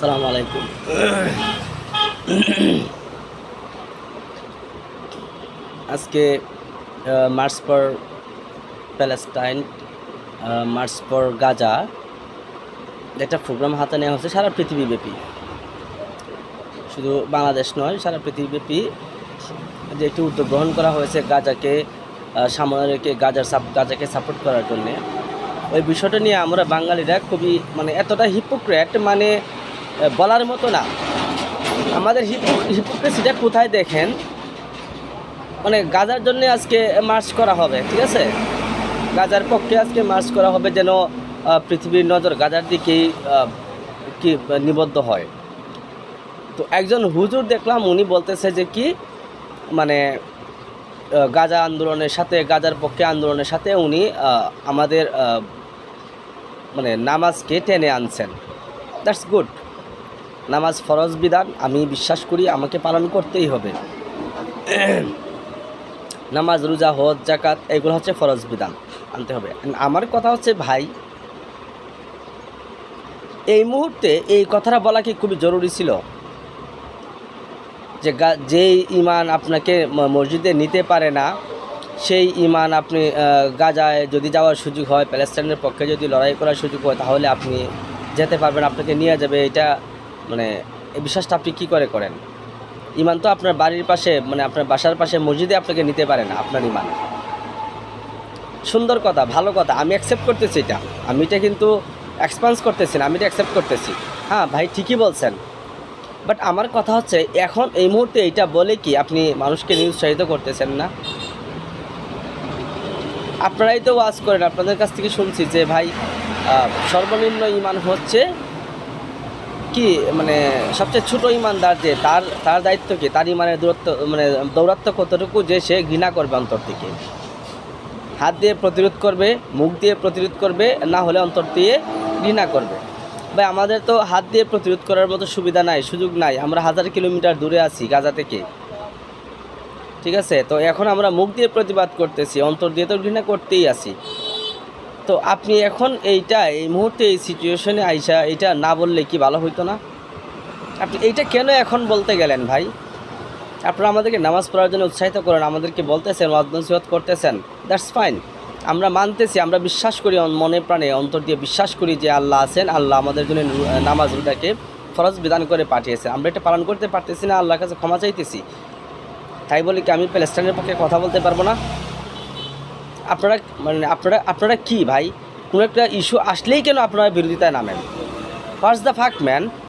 আসসালামু আলাইকুম। আজকে March for Palestine, March for Gaza একটা প্রোগ্রাম হাতে নেওয়া হচ্ছে সারা পৃথিবীব্যাপী, শুধু বাংলাদেশ নয়, সারা পৃথিবীব্যাপী যে একটি উদ্যোগ গ্রহণ করা হয়েছে গাজাকে সামনে রেখে গাজাকে সাপোর্ট করার জন্যে। ওই বিষয়টা নিয়ে আমরা বাঙালিরা খুবই এতটা হিপোক্রেট, বলার মতো না। আমাদের হিপোক্রেসিটা কোথায় দেখেন, গাজার জন্য আজকে মার্চ করা হবে, ঠিক আছে, গাজার পক্ষে আজকে মার্চ করা হবে যেন পৃথিবীর নজর গাজার দিকেই কি নিবদ্ধ হয়। তো একজন হুজুর দেখলাম, উনি বলতেছে যে কি গাজা আন্দোলনের সাথে, গাজার পক্ষে আন্দোলনের সাথে উনি আমাদের নামাজকে টেনে আনছেন। That's good. নামাজ ফরজ বিধান, আমি বিশ্বাস করি আমাকে পালন করতেই হবে। নামাজ, রোজা, হজ, জাকাত এগুলো হচ্ছে ফরজ বিধান, আনতে হবে। আমার কথা হচ্ছে ভাই, এই মুহূর্তে এই কথাটা বলা কি খুবই জরুরি ছিল? যে যেই ইমান আপনাকে মসজিদে নিতে পারে না, সেই ইমান আপনি গাজায় যদি যাওয়ার সুযোগ হয়, প্যালেস্টাইনের পক্ষে যদি লড়াই করার সুযোগ হয়, তাহলে আপনি যেতে পারবেন, আপনাকে নিয়ে যাবে। এটা এই বিশ্বাসটা আপনি কী করে করেন? ইমান তো আপনার বাড়ির পাশে, আপনার বাসার পাশে মসজিদে আপনাকে নিতে পারে না আপনার ইমান। সুন্দর কথা, ভালো কথা, আমি অ্যাকসেপ্ট করতেছি এটা, আমি এটা কিন্তু এক্সপান্স করতেছি না, আমি এটা অ্যাকসেপ্ট করতেছি। হ্যাঁ ভাই, ঠিকই বলছেন। বাট আমার কথা হচ্ছে, এখন এই মুহূর্তে এইটা বলে কি আপনি মানুষকে নিরুৎসাহিত করতেছেন না? আপনারাই তো ওয়াজ করেন, আপনাদের কাছ থেকে শুনছি যে ভাই সর্বনিম্ন ইমান হচ্ছে কি, সবচেয়ে ছোটো ইমানদার যে তার দায়িত্ব কি, তার ইমানের দূরত্ব দৌরাত্ম কতটুকু, যে সে ঘৃণা করবে অন্তর থেকে, হাত দিয়ে প্রতিরোধ করবে, মুখ দিয়ে প্রতিরোধ করবে, না হলে অন্তর দিয়ে ঘৃণা করবে। ভাই আমাদের তো হাত দিয়ে প্রতিরোধ করার মতো সুবিধা নাই, সুযোগ নাই, আমরা 1000 কিলোমিটার দূরে আছি গাজা থেকে, ঠিক আছে। তো এখন আমরা মুখ দিয়ে প্রতিবাদ করতেছি, অন্তর দিয়ে তো ঘৃণা করতেই আছি। তো আপনি এখন এই মুহূর্তে এই সিচুয়েশনে আইসা এটা না বললে কি ভালো হইতো না? আপনি এইটা কেন এখন বলতে গেলেন ভাই? আপনারা আমাদেরকে নামাজ পড়ার জন্য উৎসাহিত করেন, আমাদেরকে বলতেছেন, ওয়াজ নসিহত করতেছেন, দ্যাটস ফাইন, আমরা মানতেছি, আমরা বিশ্বাস করি, মনে প্রাণে অন্তর দিয়ে বিশ্বাস করি যে আল্লাহ আছেন, আল্লাহ আমাদের জন্য নামাজ রোজাকে ফরজ বিধান করে পাঠিয়েছে, আমরা এটা পালন করতে পারতেছি না, আল্লাহর কাছে ক্ষমা চাইতেছি। তাই বলি কি আমি প্যালেস্টাইনের পক্ষে কথা বলতে পারবো না? আপনারা আপনারা কি ভাই, কোনো একটা ইস্যু আসলেই কেন আপনারা বিরোধিতায় নামেন? What's the fuck man?